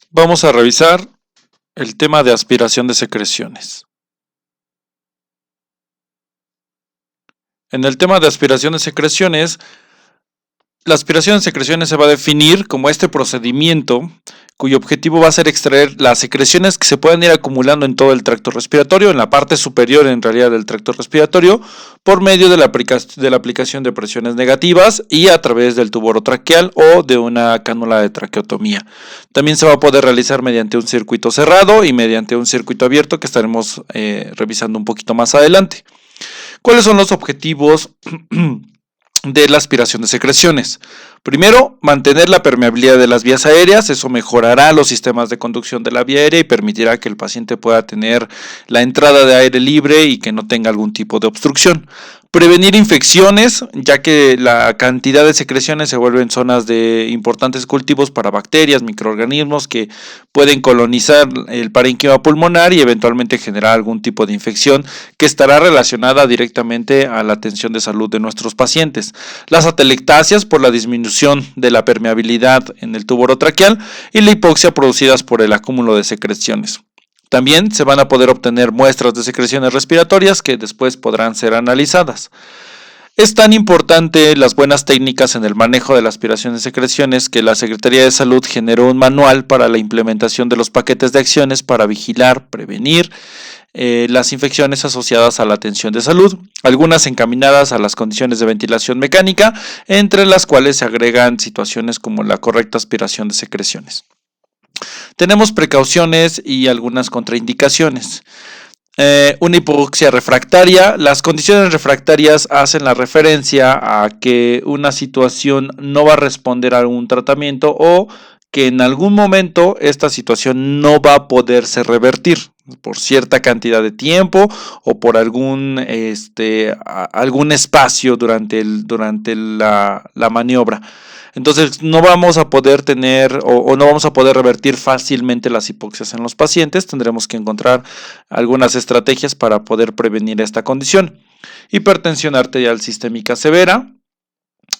Vamos a revisar el tema de aspiración de secreciones. En el tema de aspiración de secreciones, la aspiración de secreciones se va a definir como este procedimiento cuyo objetivo va a ser extraer las secreciones que se pueden ir acumulando en todo el tracto respiratorio, en la parte superior en realidad del tracto respiratorio, por medio de la aplicación de presiones negativas y a través del tubo orotraqueal o de una cánula de traqueotomía. También se va a poder realizar mediante un circuito cerrado y mediante un circuito abierto que estaremos revisando un poquito más adelante. ¿Cuáles son los objetivos de la aspiración de secreciones? Primero, mantener la permeabilidad de las vías aéreas. Eso mejorará los sistemas de conducción de la vía aérea y permitirá que el paciente pueda tener la entrada de aire libre y que no tenga algún tipo de obstrucción. Prevenir infecciones, ya que la cantidad de secreciones se vuelven zonas de importantes cultivos para bacterias, microorganismos que pueden colonizar el parénquima pulmonar y eventualmente generar algún tipo de infección que estará relacionada directamente a la atención de salud de nuestros pacientes. Las atelectasias por la disminución de la permeabilidad en el tubo orotraqueal y la hipoxia producidas por el acúmulo de secreciones. También se van a poder obtener muestras de secreciones respiratorias que después podrán ser analizadas. Es tan importante las buenas técnicas en el manejo de la aspiración de secreciones que la Secretaría de Salud generó un manual para la implementación de los paquetes de acciones para vigilar, prevenir las infecciones asociadas a la atención de salud, algunas encaminadas a las condiciones de ventilación mecánica, entre las cuales se agregan situaciones como la correcta aspiración de secreciones. Tenemos precauciones y algunas contraindicaciones. Una hipoxia refractaria. Las condiciones refractarias hacen la referencia a que una situación no va a responder a un tratamiento o que en algún momento esta situación no va a poderse revertir por cierta cantidad de tiempo o por algún espacio durante la maniobra. Entonces no vamos a poder tener o no vamos a poder revertir fácilmente las hipoxias en los pacientes. Tendremos que encontrar algunas estrategias para poder prevenir esta condición. Hipertensión arterial sistémica severa,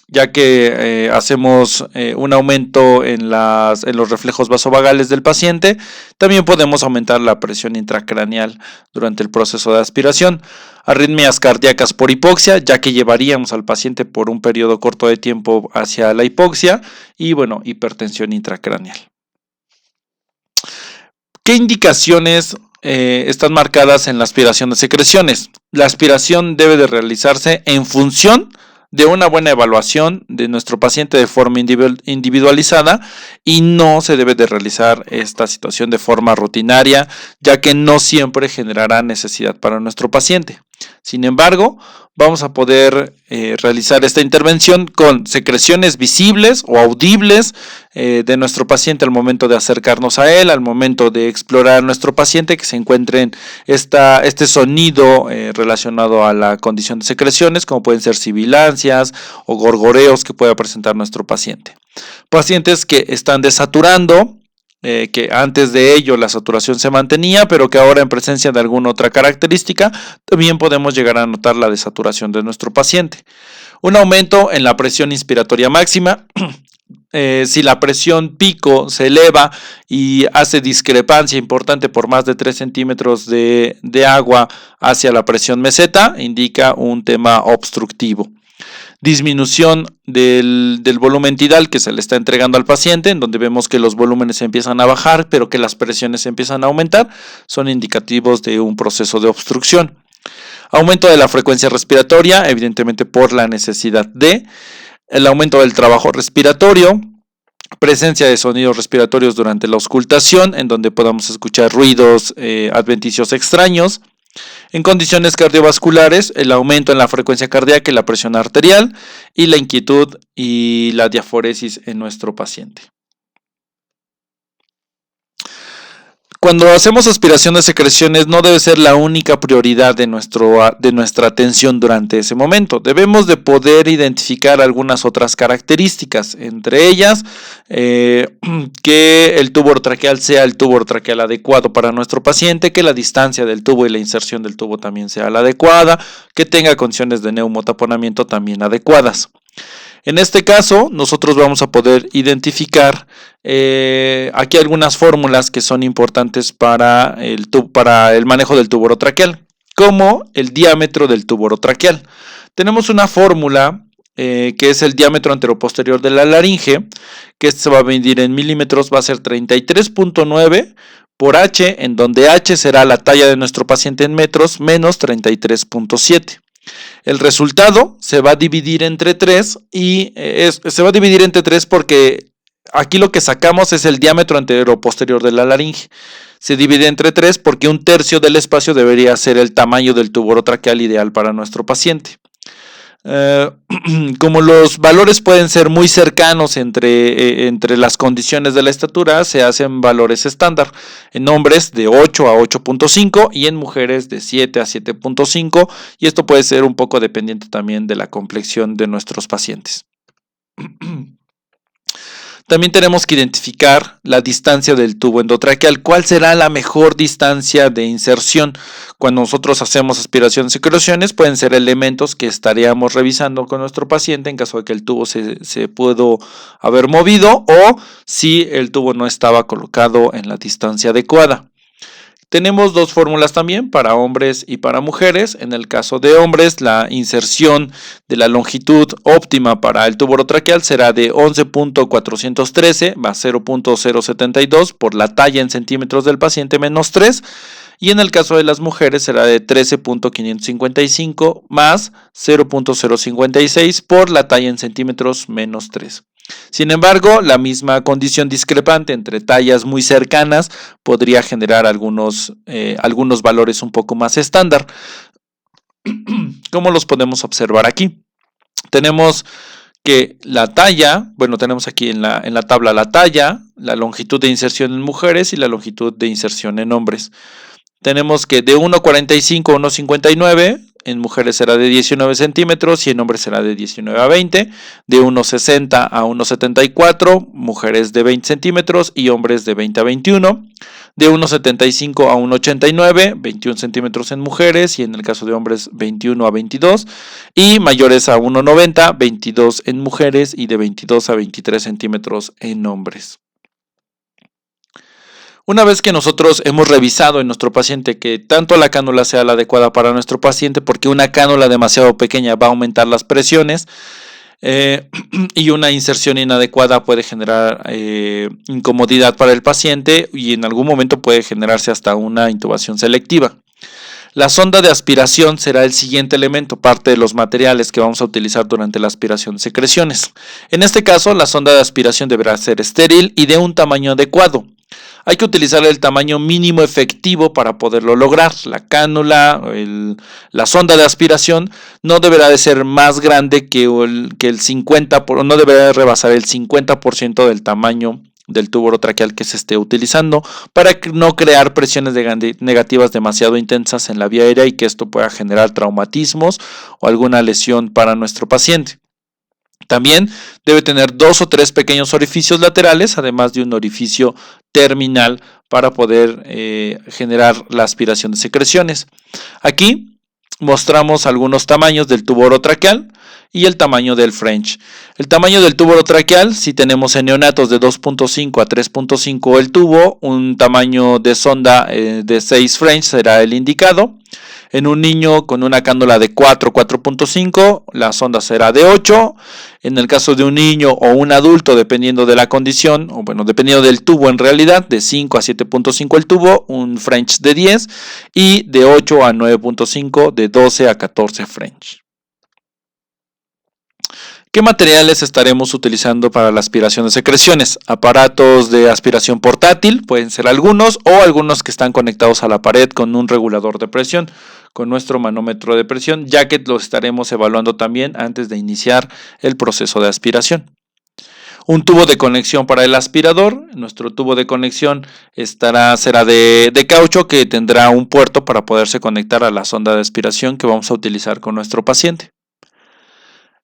ya que hacemos un aumento en los reflejos vasovagales del paciente. También podemos aumentar la presión intracraneal durante el proceso de aspiración. Arritmias cardíacas por hipoxia, ya que llevaríamos al paciente por un periodo corto de tiempo hacia la hipoxia. Y bueno, hipertensión intracraneal. ¿Qué indicaciones están marcadas en la aspiración de secreciones? La aspiración debe de realizarse en función de una buena evaluación de nuestro paciente de forma individualizada y no se debe de realizar esta situación de forma rutinaria, ya que no siempre generará necesidad para nuestro paciente. Sin embargo, vamos a poder realizar esta intervención con secreciones visibles o audibles de nuestro paciente al momento de acercarnos a él, al momento de explorar a nuestro paciente, que se encuentren este sonido relacionado a la condición de secreciones, como pueden ser sibilancias o gorgoreos que pueda presentar nuestro paciente. Pacientes que están desaturando, que antes de ello la saturación se mantenía, pero que ahora en presencia de alguna otra característica, también podemos llegar a notar la desaturación de nuestro paciente. Un aumento en la presión inspiratoria máxima. Si la presión pico se eleva y hace discrepancia importante por más de 3 centímetros de agua hacia la presión meseta, indica un tema obstructivo. Disminución del volumen tidal que se le está entregando al paciente, en donde vemos que los volúmenes empiezan a bajar, pero que las presiones empiezan a aumentar, son indicativos de un proceso de obstrucción. Aumento de la frecuencia respiratoria, evidentemente por la necesidad de el aumento del trabajo respiratorio, presencia de sonidos respiratorios durante la auscultación, en donde podamos escuchar ruidos adventicios extraños. En condiciones cardiovasculares, el aumento en la frecuencia cardíaca y la presión arterial y la inquietud y la diaforesis en nuestro paciente. Cuando hacemos aspiración de secreciones no debe ser la única prioridad de nuestra atención durante ese momento. Debemos de poder identificar algunas otras características, entre ellas que el tubo orotraqueal sea el tubo orotraqueal adecuado para nuestro paciente, que la distancia del tubo y la inserción del tubo también sea la adecuada, que tenga condiciones de neumotaponamiento también adecuadas. En este caso, nosotros vamos a poder identificar aquí algunas fórmulas que son importantes para el manejo del tubo orotraqueal, como el diámetro del tubo orotraqueal. Tenemos una fórmula que es el diámetro anteroposterior de la laringe, que se va a medir en milímetros, va a ser 33.9 por H, en donde H será la talla de nuestro paciente en metros, menos 33.7. El resultado se va a dividir entre 3 y se va a dividir entre 3 porque aquí lo que sacamos es el diámetro anteroposterior de la laringe. Se divide entre 3 porque 1/3 del espacio debería ser el tamaño del tubo orotraqueal ideal para nuestro paciente. Como los valores pueden ser muy cercanos entre las condiciones de la estatura, se hacen valores estándar en hombres de 8 a 8.5 y en mujeres de 7 a 7.5, y esto puede ser un poco dependiente también de la complexión de nuestros pacientes. También tenemos que identificar la distancia del tubo endotraqueal. ¿Cuál será la mejor distancia de inserción? Cuando nosotros hacemos aspiraciones y secreciones, pueden ser elementos que estaríamos revisando con nuestro paciente en caso de que el tubo se pudo haber movido o si el tubo no estaba colocado en la distancia adecuada. Tenemos dos fórmulas también para hombres y para mujeres. En el caso de hombres, la inserción de la longitud óptima para el tubo orotraqueal será de 11.413 más 0.072 por la talla en centímetros del paciente menos 3. Y en el caso de las mujeres será de 13.555 más 0.056 por la talla en centímetros menos 3. Sin embargo, la misma condición discrepante entre tallas muy cercanas podría generar algunos valores un poco más estándar. ¿Cómo los podemos observar aquí? Tenemos que la talla, tenemos aquí en la tabla la talla, la longitud de inserción en mujeres y la longitud de inserción en hombres. Tenemos que de 1.45 a 1.59, en mujeres será de 19 centímetros y en hombres será de 19 a 20, de 1.60 a 1.74, mujeres de 20 centímetros y hombres de 20 a 21, de 1.75 a 1.89, 21 centímetros en mujeres y en el caso de hombres 21 a 22, y mayores a 1.90, 22 en mujeres y de 22 a 23 centímetros en hombres. Una vez que nosotros hemos revisado en nuestro paciente que tanto la cánula sea la adecuada para nuestro paciente, porque una cánula demasiado pequeña va a aumentar las presiones y una inserción inadecuada puede generar incomodidad para el paciente y en algún momento puede generarse hasta una intubación selectiva. La sonda de aspiración será el siguiente elemento, parte de los materiales que vamos a utilizar durante la aspiración de secreciones. En este caso, la sonda de aspiración deberá ser estéril y de un tamaño adecuado. Hay que utilizar el tamaño mínimo efectivo para poderlo lograr. La cánula, la sonda de aspiración no deberá de ser más grande que el 50%, no deberá rebasar el 50% del tamaño del tubo orotraqueal que se esté utilizando para no crear presiones negativas demasiado intensas en la vía aérea y que esto pueda generar traumatismos o alguna lesión para nuestro paciente. También debe tener 2 o 3 pequeños orificios laterales, además de un orificio terminal para poder generar la aspiración de secreciones. Aquí mostramos algunos tamaños del tubo orotraqueal y el tamaño del French. El tamaño del tubo orotraqueal, si tenemos en neonatos de 2.5 a 3.5 el tubo, un tamaño de sonda de 6 French será el indicado. En un niño con una cánula de 4.5, la sonda será de 8. En el caso de un niño o un adulto, dependiendo de la condición, dependiendo del tubo en realidad, de 5 a 7.5 el tubo, un French de 10. Y de 8 a 9.5, de 12 a 14 French. ¿Qué materiales estaremos utilizando para la aspiración de secreciones? Aparatos de aspiración portátil, pueden ser algunos, o algunos que están conectados a la pared con un regulador de presión, con nuestro manómetro de presión, ya que lo estaremos evaluando también antes de iniciar el proceso de aspiración. Un tubo de conexión para el aspirador. Nuestro tubo de conexión será de caucho, que tendrá un puerto para poderse conectar a la sonda de aspiración que vamos a utilizar con nuestro paciente.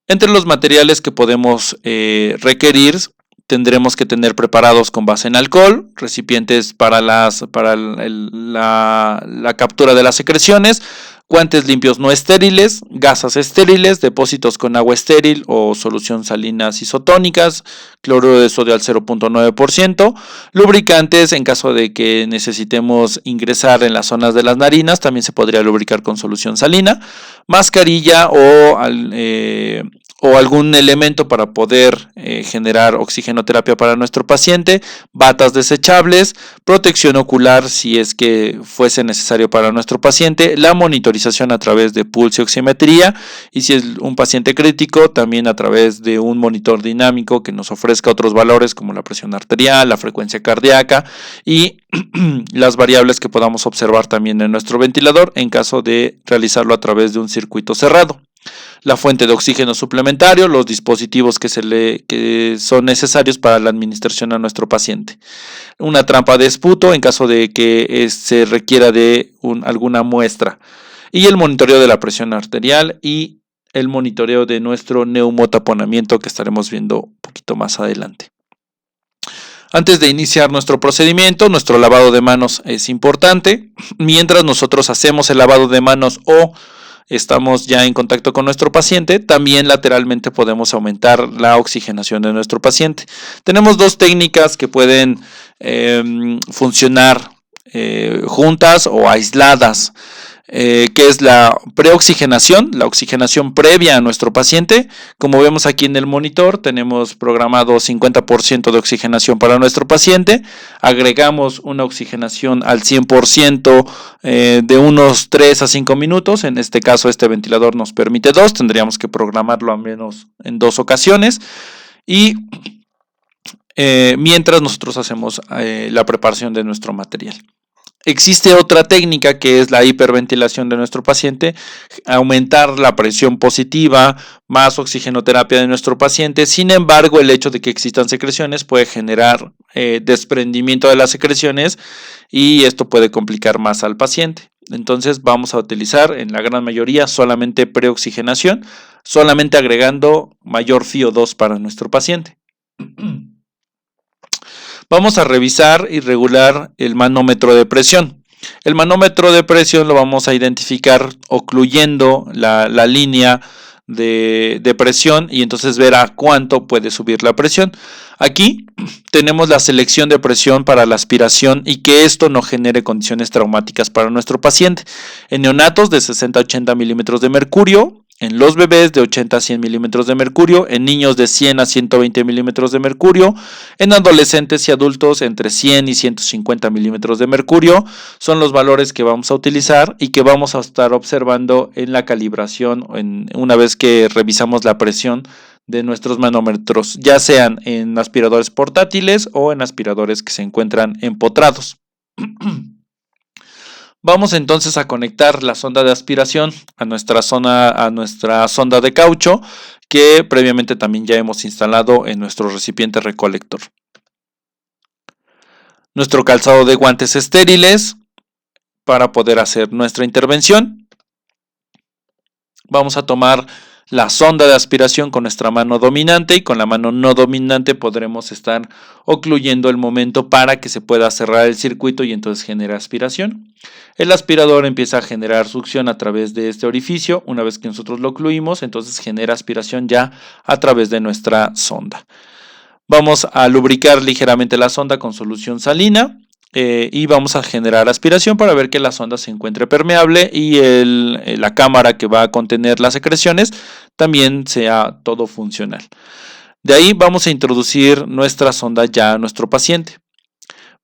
Entre los materiales que podemos requerir, tendremos que tener preparados con base en alcohol, recipientes para la captura de las secreciones, guantes limpios no estériles, gasas estériles, depósitos con agua estéril o solución salinas isotónicas, cloruro de sodio al 0.9%, lubricantes en caso de que necesitemos ingresar en las zonas de las narinas, también se podría lubricar con solución salina, mascarilla o algún elemento para poder generar oxigenoterapia para nuestro paciente, batas desechables, protección ocular si es que fuese necesario para nuestro paciente, la monitorización a través de pulso y oximetría, y si es un paciente crítico, también a través de un monitor dinámico que nos ofrezca otros valores como la presión arterial, la frecuencia cardíaca y las variables que podamos observar también en nuestro ventilador en caso de realizarlo a través de un circuito cerrado. La fuente de oxígeno suplementario, los dispositivos que son necesarios para la administración a nuestro paciente. Una trampa de esputo en caso de que se requiera de alguna muestra. Y el monitoreo de la presión arterial y el monitoreo de nuestro neumotaponamiento que estaremos viendo un poquito más adelante. Antes de iniciar nuestro procedimiento, nuestro lavado de manos es importante. Mientras nosotros hacemos el lavado de manos o estamos ya en contacto con nuestro paciente, también lateralmente podemos aumentar la oxigenación de nuestro paciente. Tenemos dos técnicas que pueden funcionar juntas o aisladas, que es la preoxigenación, la oxigenación previa a nuestro paciente. Como vemos aquí en el monitor, tenemos programado 50% de oxigenación para nuestro paciente. Agregamos una oxigenación al 100% de unos 3 a 5 minutos. En este caso, este ventilador nos permite 2. Tendríamos que programarlo al menos en 2 ocasiones. Y mientras nosotros hacemos la preparación de nuestro material. Existe otra técnica que es la hiperventilación de nuestro paciente, aumentar la presión positiva, más oxigenoterapia de nuestro paciente. Sin embargo, el hecho de que existan secreciones puede generar desprendimiento de las secreciones y esto puede complicar más al paciente. Entonces vamos a utilizar en la gran mayoría solamente preoxigenación, solamente agregando mayor FiO2 para nuestro paciente. Vamos a revisar y regular el manómetro de presión. El manómetro de presión lo vamos a identificar ocluyendo la línea de presión y entonces ver a cuánto puede subir la presión. Aquí tenemos la selección de presión para la aspiración y que esto no genere condiciones traumáticas para nuestro paciente. En neonatos de 60 a 80 milímetros de mercurio, en los bebés de 80 a 100 milímetros de mercurio, en niños de 100 a 120 milímetros de mercurio, en adolescentes y adultos entre 100 y 150 milímetros de mercurio, son los valores que vamos a utilizar y que vamos a estar observando en la calibración una vez que revisamos la presión de nuestros manómetros, ya sean en aspiradores portátiles o en aspiradores que se encuentran empotrados. Vamos entonces a conectar la sonda de aspiración a nuestra sonda de caucho que previamente también ya hemos instalado en nuestro recipiente recolector. Nuestro calzado de guantes estériles para poder hacer nuestra intervención. Vamos a tomar la sonda de aspiración con nuestra mano dominante y con la mano no dominante podremos estar ocluyendo el momento para que se pueda cerrar el circuito y entonces genera aspiración. El aspirador empieza a generar succión a través de este orificio. Una vez que nosotros lo ocluimos, entonces genera aspiración ya a través de nuestra sonda. Vamos a lubricar ligeramente la sonda con solución salina. Y vamos a generar aspiración para ver que la sonda se encuentre permeable y la cámara que va a contener las secreciones también sea todo funcional. De ahí vamos a introducir nuestra sonda ya a nuestro paciente.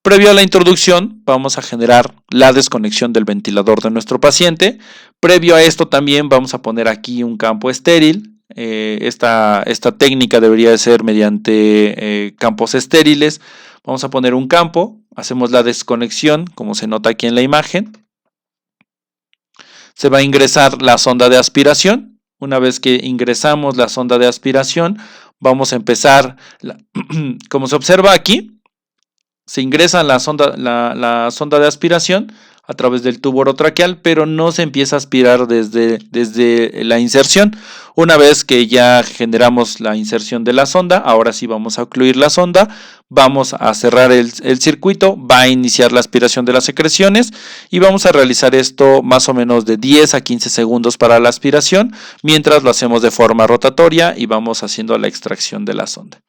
Previo a la introducción vamos a generar la desconexión del ventilador de nuestro paciente. Previo a esto también vamos a poner aquí un campo estéril. Esta técnica debería de ser mediante campos estériles. Vamos a poner un campo. Hacemos la desconexión, como se nota aquí en la imagen. Se va a ingresar la sonda de aspiración. Una vez que ingresamos la sonda de aspiración, vamos a empezar, como se observa aquí, se ingresa la sonda de aspiración a través del tubo orotraqueal, pero no se empieza a aspirar desde la inserción. Una vez que ya generamos la inserción de la sonda, ahora sí vamos a ocluir la sonda, vamos a cerrar el circuito, va a iniciar la aspiración de las secreciones y vamos a realizar esto más o menos de 10 a 15 segundos para la aspiración, mientras lo hacemos de forma rotatoria y vamos haciendo la extracción de la sonda.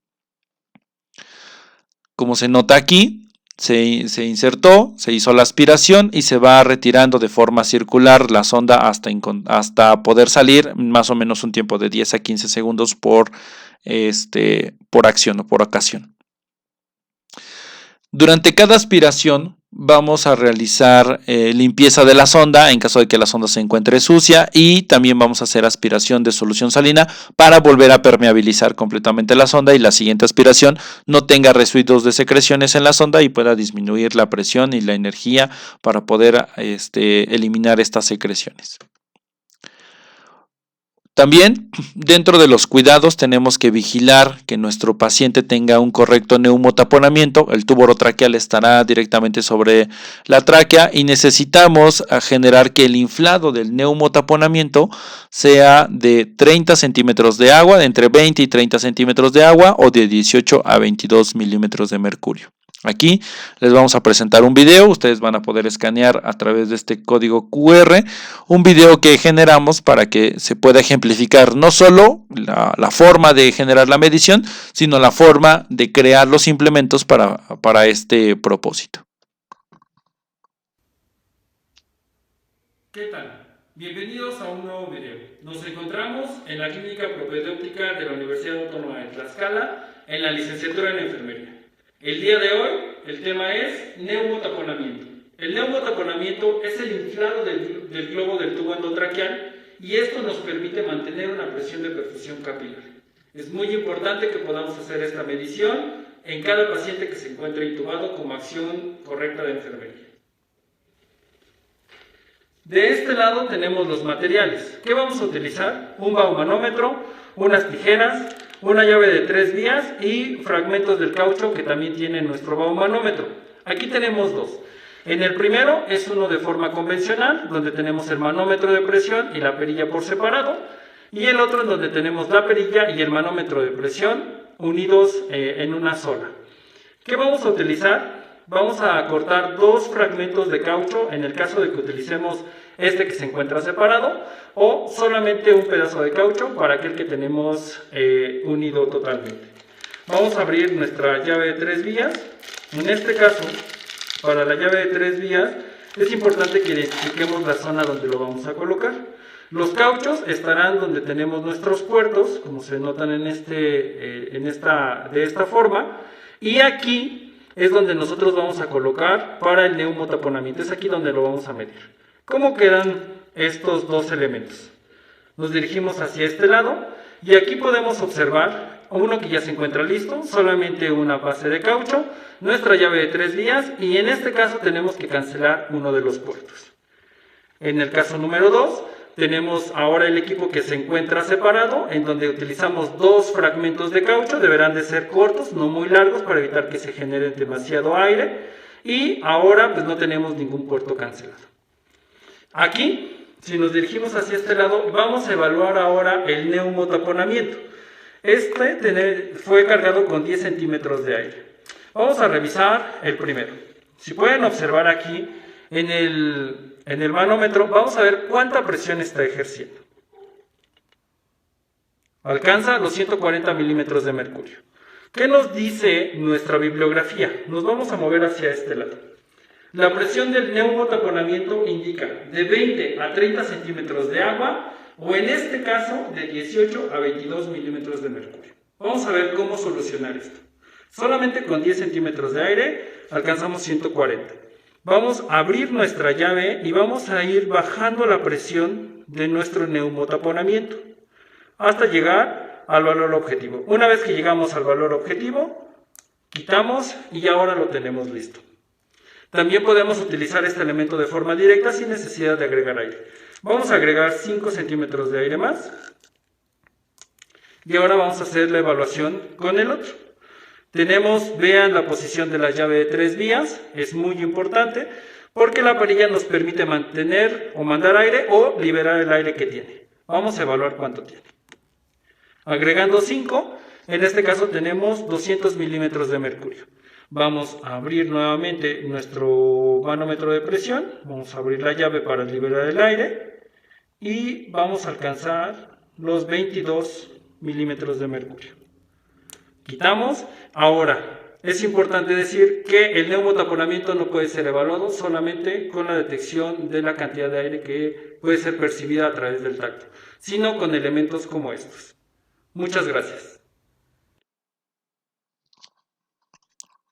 Como se nota aquí, se insertó, se hizo la aspiración y se va retirando de forma circular la sonda hasta poder salir, más o menos un tiempo de 10 a 15 segundos por acción o por ocasión. Durante cada aspiración vamos a realizar limpieza de la sonda en caso de que la sonda se encuentre sucia, y también vamos a hacer aspiración de solución salina para volver a permeabilizar completamente la sonda y la siguiente aspiración no tenga residuos de secreciones en la sonda y pueda disminuir la presión y la energía para poder eliminar estas secreciones. También, dentro de los cuidados, tenemos que vigilar que nuestro paciente tenga un correcto neumotaponamiento. El tubo orotraqueal estará directamente sobre la tráquea y necesitamos generar que el inflado del neumotaponamiento sea de 30 centímetros de agua, de entre 20 y 30 centímetros de agua, o de 18 a 22 milímetros de mercurio. Aquí les vamos a presentar un video, ustedes van a poder escanear a través de este código QR un video que generamos para que se pueda ejemplificar no solo la forma de generar la medición, sino la forma de crear los implementos para este propósito. ¿Qué tal? Bienvenidos a un nuevo video. Nos encontramos en la Clínica Propedéutica de la Universidad Autónoma de Tlaxcala en la licenciatura en Enfermería. El día de hoy, el tema es neumotaponamiento. El neumotaponamiento es el inflado del globo del tubo endotraqueal y esto nos permite mantener una presión de perfusión capilar. Es muy importante que podamos hacer esta medición en cada paciente que se encuentre intubado como acción correcta de enfermería. De este lado tenemos los materiales. ¿Qué vamos a utilizar? Un baumanómetro, unas tijeras, una llave de 3 vías y fragmentos del caucho que también tiene nuestro baumanómetro. Aquí tenemos dos. En el primero es uno de forma convencional, donde tenemos el manómetro de presión y la perilla por separado, y el otro en donde tenemos la perilla y el manómetro de presión unidos en una sola. ¿Qué vamos a utilizar? Vamos a cortar dos fragmentos de caucho en el caso de que utilicemos este que se encuentra separado, o solamente un pedazo de caucho para aquel que tenemos unido totalmente. Vamos a abrir nuestra llave de 3 vías. En este caso, para la llave de 3 vías, es importante que identifiquemos la zona donde lo vamos a colocar. Los cauchos estarán donde tenemos nuestros puertos, como se notan de esta forma, y aquí es donde nosotros vamos a colocar para el neumotaponamiento. Es aquí donde lo vamos a medir. ¿Cómo quedan estos dos elementos? Nos dirigimos hacia este lado y aquí podemos observar uno que ya se encuentra listo, solamente una base de caucho, nuestra llave de 3 vías y en este caso tenemos que cancelar uno de los puertos. En el caso número 2, tenemos ahora el equipo que se encuentra separado, en donde utilizamos dos fragmentos de caucho, deberán de ser cortos, no muy largos, para evitar que se genere demasiado aire, y ahora pues no tenemos ningún puerto cancelado. Aquí, si nos dirigimos hacia este lado, vamos a evaluar ahora el neumotaponamiento. Este fue cargado con 10 centímetros de aire. Vamos a revisar el primero. Si pueden observar aquí, en el manómetro, vamos a ver cuánta presión está ejerciendo. Alcanza los 140 milímetros de mercurio. ¿Qué nos dice nuestra bibliografía? Nos vamos a mover hacia este lado. La presión del neumotaponamiento indica de 20 a 30 centímetros de agua, o en este caso de 18 a 22 milímetros de mercurio. Vamos a ver cómo solucionar esto. Solamente con 10 centímetros de aire alcanzamos 140. Vamos a abrir nuestra llave y vamos a ir bajando la presión de nuestro neumotaponamiento hasta llegar al valor objetivo. Una vez que llegamos al valor objetivo, quitamos y ahora lo tenemos listo. También podemos utilizar este elemento de forma directa sin necesidad de agregar aire. Vamos a agregar 5 centímetros de aire más. Y ahora vamos a hacer la evaluación con el otro. Vean la posición de la llave de 3 vías, es muy importante porque la perilla nos permite mantener o mandar aire o liberar el aire que tiene. Vamos a evaluar cuánto tiene. Agregando 5, en este caso tenemos 200 milímetros de mercurio. Vamos a abrir nuevamente nuestro manómetro de presión, vamos a abrir la llave para liberar el aire y vamos a alcanzar los 22 milímetros de mercurio. Quitamos. Ahora, es importante decir que el neumotaponamiento no puede ser evaluado solamente con la detección de la cantidad de aire que puede ser percibida a través del tacto, sino con elementos como estos. Muchas gracias.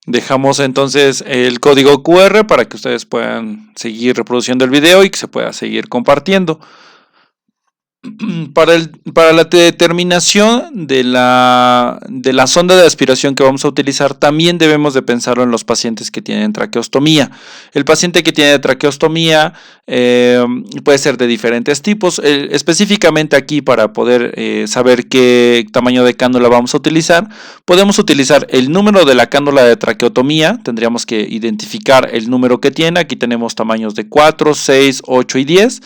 Dejamos entonces el código QR para que ustedes puedan seguir reproduciendo el video y que se pueda seguir compartiendo. Para la determinación de la sonda de aspiración que vamos a utilizar, también debemos de pensarlo en los pacientes que tienen traqueostomía. El paciente que tiene traqueostomía puede ser de diferentes tipos. Específicamente aquí, para poder saber qué tamaño de cánula vamos a utilizar, podemos utilizar el número de la cánula de traqueotomía. Tendríamos que identificar el número que tiene. Aquí tenemos tamaños de 4, 6, 8 y 10,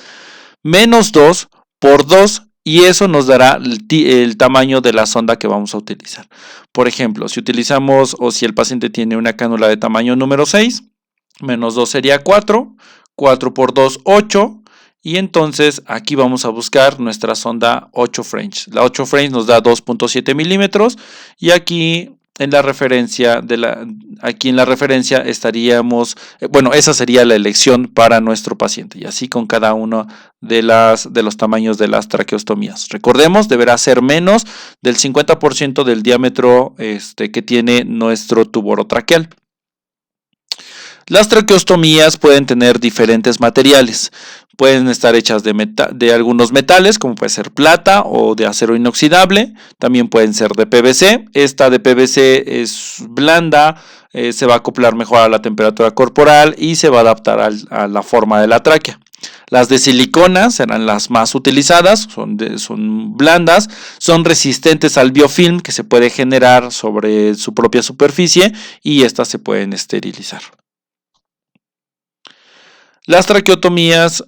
menos 2 por 2, y eso nos dará el tamaño de la sonda que vamos a utilizar. Por ejemplo, si utilizamos o si el paciente tiene una cánula de tamaño número 6, menos 2 sería 4, 4 por 2, 8, y entonces aquí vamos a buscar nuestra sonda 8 French. La 8 French nos da 2.7 milímetros, y aquí en la referencia estaríamos, bueno, esa sería la elección para nuestro paciente, y así con cada uno de los tamaños de las traqueostomías. Recordemos, deberá ser menos del 50% del diámetro que tiene nuestro tubo orotraqueal. Las traqueostomías pueden tener diferentes materiales. Pueden estar hechas de algunos metales, como puede ser plata o de acero inoxidable. También pueden ser de PVC. Esta de PVC es blanda, se va a acoplar mejor a la temperatura corporal y se va a adaptar a la forma de la tráquea. Las de silicona serán las más utilizadas, son blandas, son resistentes al biofilm que se puede generar sobre su propia superficie, y estas se pueden esterilizar. Las traqueotomías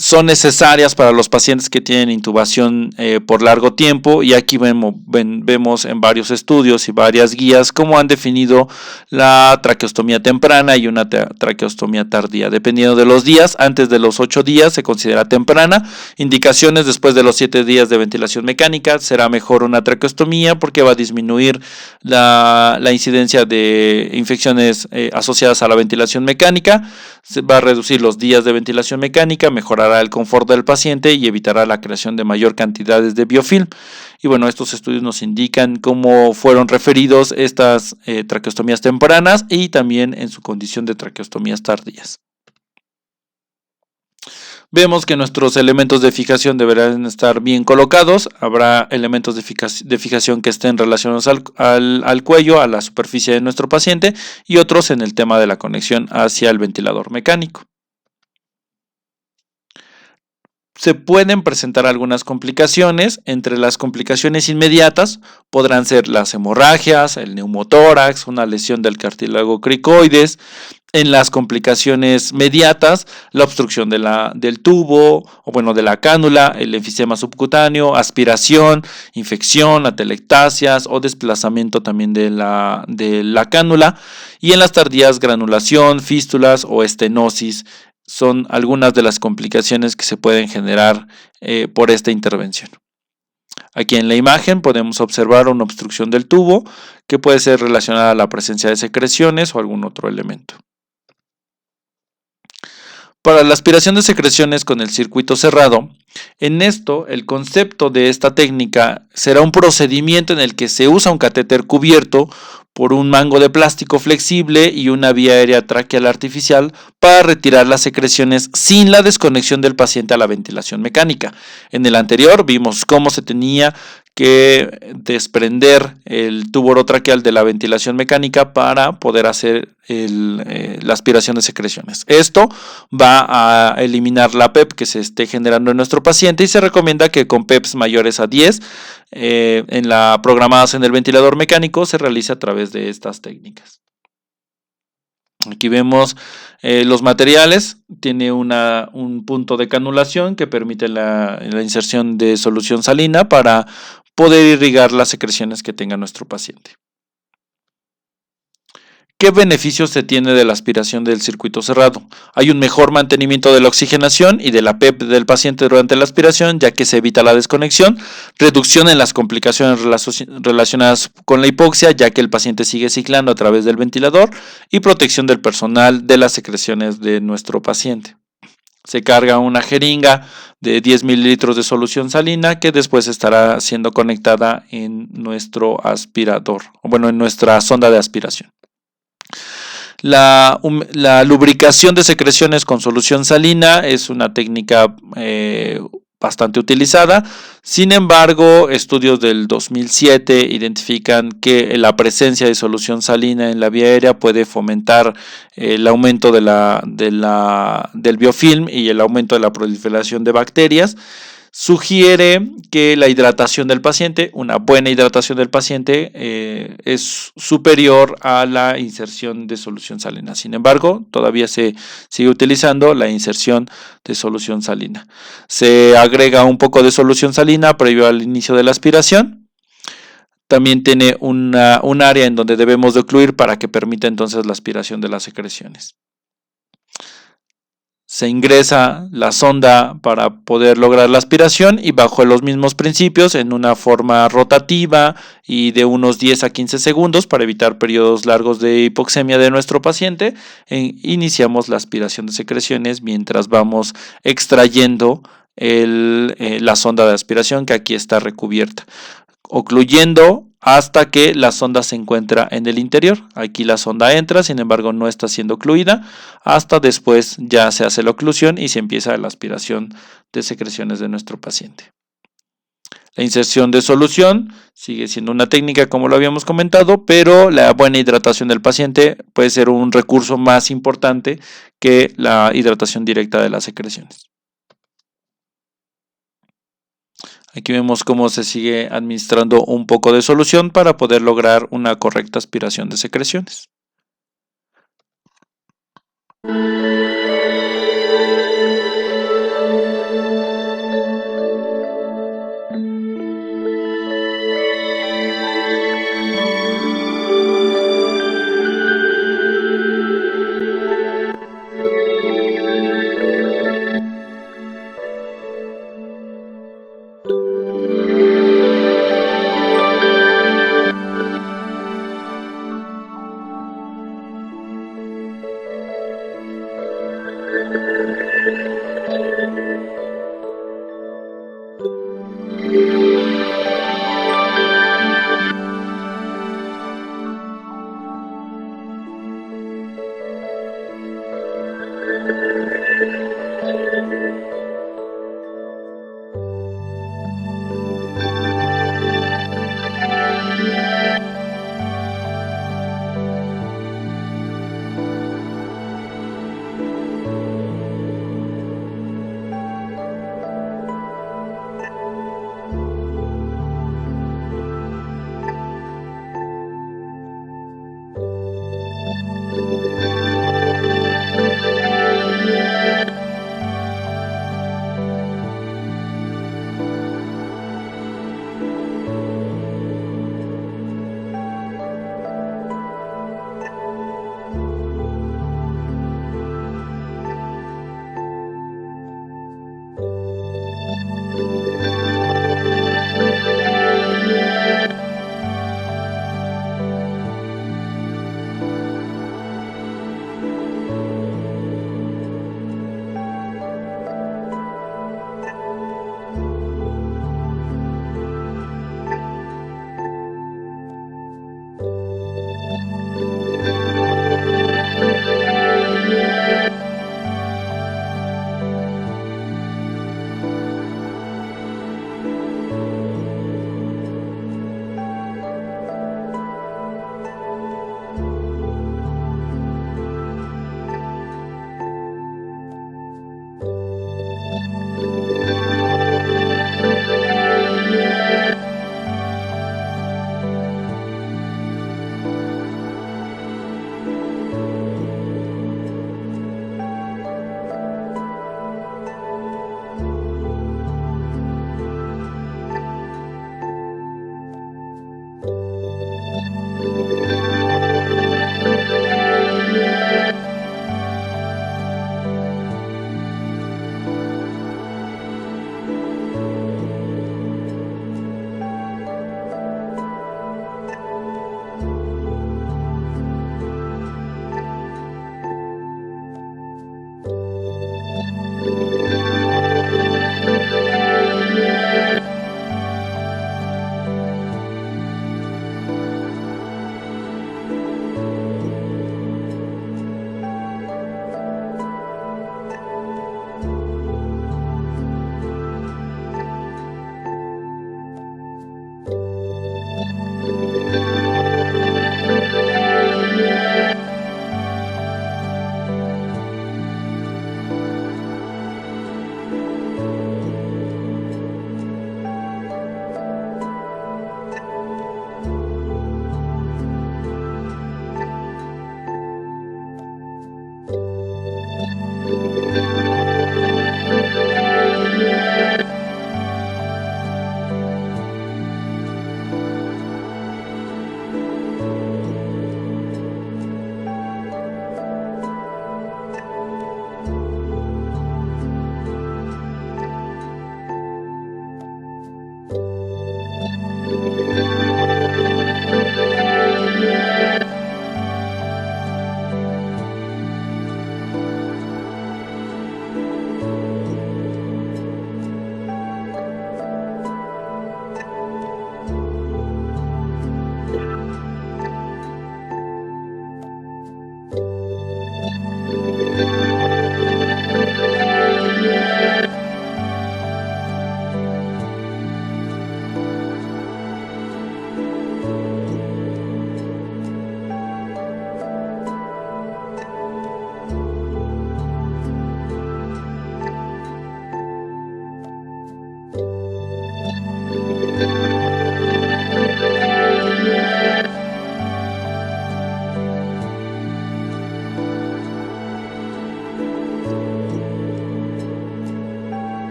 son necesarias para los pacientes que tienen intubación por largo tiempo, y aquí vemos en varios estudios y varias guías cómo han definido la traqueostomía temprana y una traqueostomía tardía. Dependiendo de los días, antes de los 8 días se considera temprana. Indicaciones: después de los 7 días de ventilación mecánica será mejor una traqueostomía, porque va a disminuir la incidencia de infecciones asociadas a la ventilación mecánica, se va a reducir los días de ventilación mecánica, mejorará el confort del paciente y evitará la creación de mayor cantidades de biofilm. Y bueno, estos estudios nos indican cómo fueron referidos estas traqueostomías tempranas y también en su condición de traqueostomías tardías. Vemos que nuestros elementos de fijación deberán estar bien colocados. Habrá elementos de fijación que estén relacionados al cuello, a la superficie de nuestro paciente, y otros en el tema de la conexión hacia el ventilador mecánico. Se pueden presentar algunas complicaciones. Entre las complicaciones inmediatas podrán ser las hemorragias, el neumotórax, una lesión del cartílago cricoides. En las complicaciones mediatas, la obstrucción del tubo, de la cánula, el enfisema subcutáneo, aspiración, infección, atelectasias o desplazamiento también de la cánula. Y en las tardías, granulación, fístulas o estenosis. Son algunas de las complicaciones que se pueden generar por esta intervención. Aquí en la imagen podemos observar una obstrucción del tubo que puede ser relacionada a la presencia de secreciones o algún otro elemento. Para la aspiración de secreciones con el circuito cerrado, en esto el concepto de esta técnica será un procedimiento en el que se usa un catéter cubierto por un mango de plástico flexible y una vía aérea traqueal artificial para retirar las secreciones sin la desconexión del paciente a la ventilación mecánica. En el anterior vimos cómo se tenía que desprender el tubo orotraqueal de la ventilación mecánica para poder hacer la aspiración de secreciones. Esto va a eliminar la PEP que se esté generando en nuestro paciente, y se recomienda que con PEPs mayores a 10 programadas en el ventilador mecánico se realice a través de estas técnicas. Aquí vemos los materiales, tiene un punto de canulación que permite la inserción de solución salina para poder irrigar las secreciones que tenga nuestro paciente. ¿Qué beneficios se tiene de la aspiración del circuito cerrado? Hay un mejor mantenimiento de la oxigenación y de la PEP del paciente durante la aspiración, ya que se evita la desconexión, reducción en las complicaciones relacionadas con la hipoxia, ya que el paciente sigue ciclando a través del ventilador, y protección del personal de las secreciones de nuestro paciente. Se carga una jeringa de 10 mililitros de solución salina que después estará siendo conectada en nuestro aspirador, en nuestra sonda de aspiración. La lubricación de secreciones con solución salina es una técnica bastante utilizada. Sin embargo, estudios del 2007 identifican que la presencia de solución salina en la vía aérea puede fomentar el aumento del biofilm y el aumento de la proliferación de bacterias. Sugiere que la hidratación del paciente, una buena hidratación del paciente, es superior a la inserción de solución salina. Sin embargo, todavía se sigue utilizando la inserción de solución salina. Se agrega un poco de solución salina previo al inicio de la aspiración. También tiene un área en donde debemos de ocluir para que permita entonces la aspiración de las secreciones. Se ingresa la sonda para poder lograr la aspiración y bajo los mismos principios en una forma rotativa y de unos 10 a 15 segundos para evitar periodos largos de hipoxemia de nuestro paciente, iniciamos la aspiración de secreciones mientras vamos extrayendo la sonda de aspiración que aquí está recubierta, ocluyendo hasta que la sonda se encuentra en el interior. Aquí la sonda entra, sin embargo no está siendo ocluida, hasta después ya se hace la oclusión y se empieza la aspiración de secreciones de nuestro paciente. La inserción de solución sigue siendo una técnica como lo habíamos comentado, pero la buena hidratación del paciente puede ser un recurso más importante que la hidratación directa de las secreciones. Aquí vemos cómo se sigue administrando un poco de solución para poder lograr una correcta aspiración de secreciones.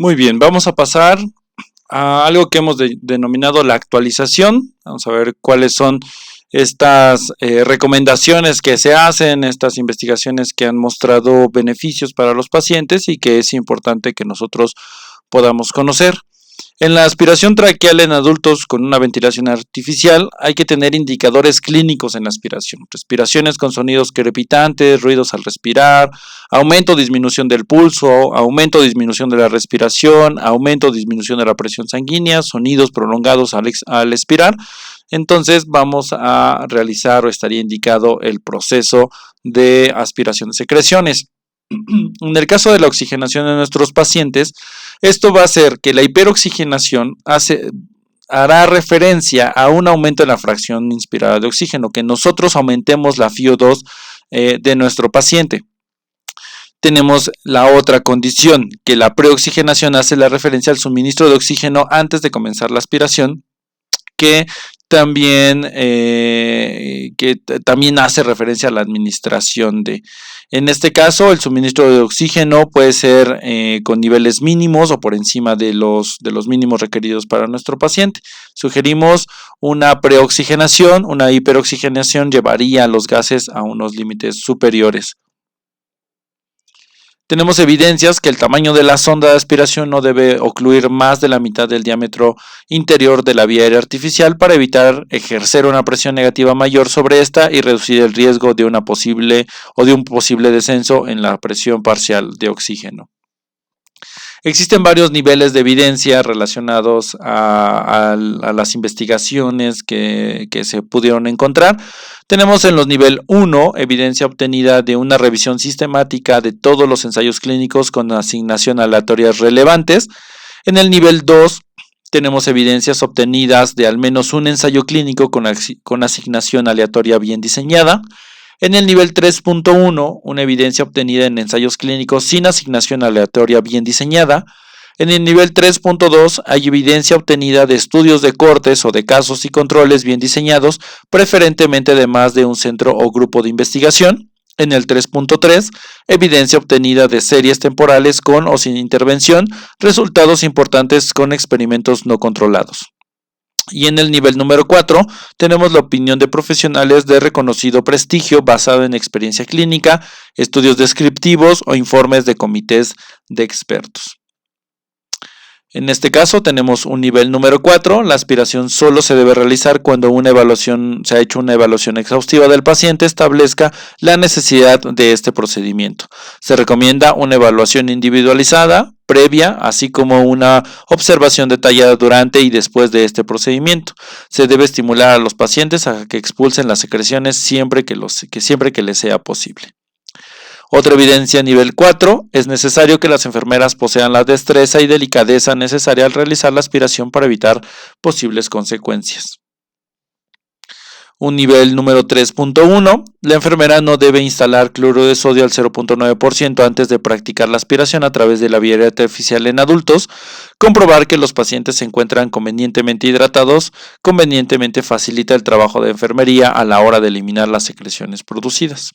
Muy bien, vamos a pasar a algo que hemos denominado la actualización. Vamos a ver cuáles son estas recomendaciones que se hacen, estas investigaciones que han mostrado beneficios para los pacientes y que es importante que nosotros podamos conocer. En la aspiración traqueal en adultos con una ventilación artificial hay que tener indicadores clínicos en la aspiración. Respiraciones con sonidos crepitantes, ruidos al respirar, aumento o disminución del pulso, aumento o disminución de la respiración, aumento o disminución de la presión sanguínea, sonidos prolongados al expirar. Entonces vamos a realizar o estaría indicado el proceso de aspiración de secreciones. En el caso de la oxigenación de nuestros pacientes, esto va a hacer que la hiperoxigenación hará referencia a un aumento en la fracción inspirada de oxígeno, que nosotros aumentemos la FiO2 de nuestro paciente. Tenemos la otra condición, que la preoxigenación hace la referencia al suministro de oxígeno antes de comenzar la aspiración, que también hace referencia a la administración de. En este caso, el suministro de oxígeno puede ser con niveles mínimos o por encima de los mínimos requeridos para nuestro paciente. Sugerimos una preoxigenación, una hiperoxigenación llevaría los gases a unos límites superiores. Tenemos evidencias que el tamaño de la sonda de aspiración no debe ocluir más de la mitad del diámetro interior de la vía aérea artificial para evitar ejercer una presión negativa mayor sobre esta y reducir el riesgo de un posible descenso en la presión parcial de oxígeno. Existen varios niveles de evidencia relacionados a las investigaciones que se pudieron encontrar. Tenemos en los nivel 1 evidencia obtenida de una revisión sistemática de todos los ensayos clínicos con asignación aleatorias relevantes. En el nivel 2 tenemos evidencias obtenidas de al menos un ensayo clínico con asignación aleatoria bien diseñada. En el nivel 3.1, una evidencia obtenida en ensayos clínicos sin asignación aleatoria bien diseñada. En el nivel 3.2 hay evidencia obtenida de estudios de cortes o de casos y controles bien diseñados, preferentemente de más de un centro o grupo de investigación. En el 3.3, evidencia obtenida de series temporales con o sin intervención, resultados importantes con experimentos no controlados. Y en el nivel número 4 tenemos la opinión de profesionales de reconocido prestigio basado en experiencia clínica, estudios descriptivos o informes de comités de expertos. En este caso tenemos un nivel número 4, la aspiración solo se debe realizar cuando se ha hecho una evaluación exhaustiva del paciente establezca la necesidad de este procedimiento. Se recomienda una evaluación individualizada, previa, así como una observación detallada durante y después de este procedimiento. Se debe estimular a los pacientes a que expulsen las secreciones siempre que les sea posible. Otra evidencia a nivel 4, es necesario que las enfermeras posean la destreza y delicadeza necesaria al realizar la aspiración para evitar posibles consecuencias. Un nivel número 3.1, la enfermera no debe instalar cloruro de sodio al 0.9% antes de practicar la aspiración a través de la vía aérea artificial en adultos. Comprobar que los pacientes se encuentran convenientemente hidratados convenientemente facilita el trabajo de enfermería a la hora de eliminar las secreciones producidas.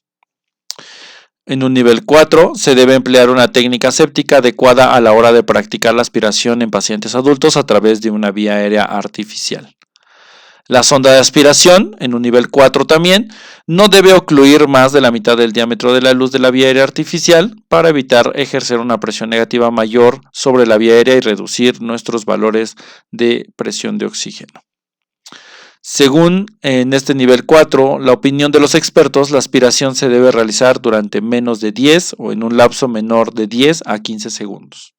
En un nivel 4, se debe emplear una técnica séptica adecuada a la hora de practicar la aspiración en pacientes adultos a través de una vía aérea artificial. La sonda de aspiración, en un nivel 4 también, no debe ocluir más de la mitad del diámetro de la luz de la vía aérea artificial para evitar ejercer una presión negativa mayor sobre la vía aérea y reducir nuestros valores de presión de oxígeno. Según en este nivel 4, la opinión de los expertos, la aspiración se debe realizar durante menos de 10 o en un lapso menor de 10 a 15 segundos.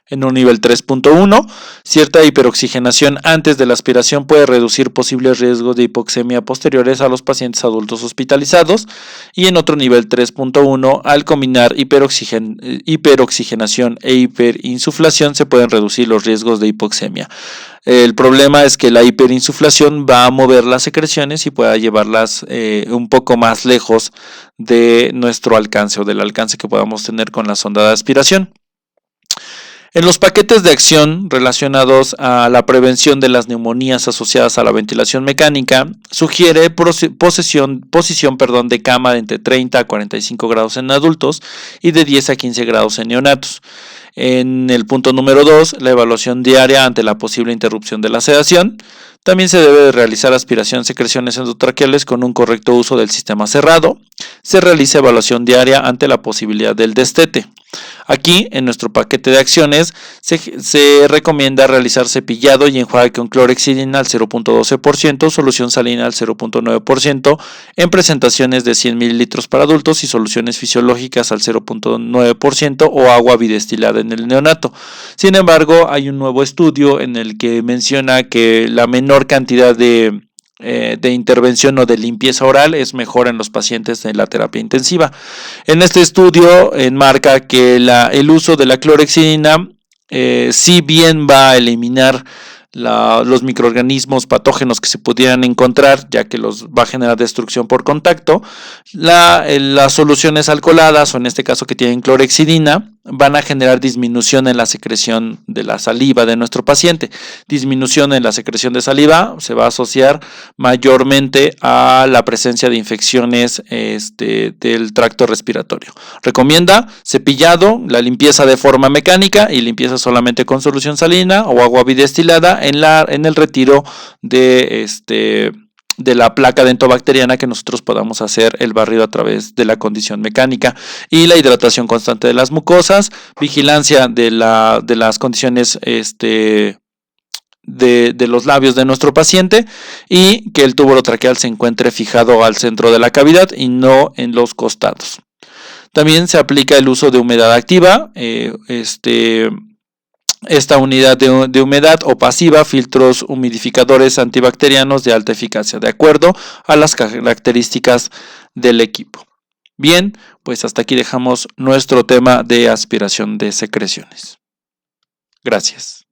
En un nivel 3.1, cierta hiperoxigenación antes de la aspiración puede reducir posibles riesgos de hipoxemia posteriores a los pacientes adultos hospitalizados. Y en otro nivel 3.1, al combinar hiperoxigenación e hiperinsuflación se pueden reducir los riesgos de hipoxemia. El problema es que la hiperinsuflación va a mover las secreciones y pueda llevarlas un poco más lejos de nuestro alcance o del alcance que podamos tener con la sonda de aspiración. En los paquetes de acción relacionados a la prevención de las neumonías asociadas a la ventilación mecánica, sugiere posición de cama de entre 30 a 45 grados en adultos y de 10 a 15 grados en neonatos. En el punto número 2, la evaluación diaria ante la posible interrupción de la sedación. También se debe de realizar aspiración-secreciones endotraqueales con un correcto uso del sistema cerrado. Se realiza evaluación diaria ante la posibilidad del destete. Aquí, en nuestro paquete de acciones, se recomienda realizar cepillado y enjuague con clorhexidina al 0.12%, solución salina al 0.9%, en presentaciones de 100 mililitros para adultos y soluciones fisiológicas al 0.9% o agua bidestilada en el neonato. Sin embargo, hay un nuevo estudio en el que menciona que la menor cantidad de intervención o de limpieza oral es mejor en los pacientes de la terapia intensiva. En este estudio enmarca que el uso de la clorhexidina si bien va a eliminar los microorganismos patógenos que se pudieran encontrar, ya que los va a generar destrucción por contacto, las soluciones alcoholadas, o en este caso que tienen clorhexidina, van a generar disminución en la secreción de la saliva de nuestro paciente. Disminución en la secreción de saliva se va a asociar mayormente a la presencia de infecciones del tracto respiratorio. Recomienda cepillado, la limpieza de forma mecánica y limpieza solamente con solución salina o agua bidestilada en el retiro de la placa dentobacteriana, que nosotros podamos hacer el barrido a través de la condición mecánica, y la hidratación constante de las mucosas, vigilancia de las condiciones de los labios de nuestro paciente, y que el tubo orotraqueal se encuentre fijado al centro de la cavidad y no en los costados. También se aplica el uso de humedad activa, esta unidad de humedad o pasiva, filtros humidificadores antibacterianos de alta eficacia, de acuerdo a las características del equipo. Bien, pues hasta aquí dejamos nuestro tema de aspiración de secreciones. Gracias.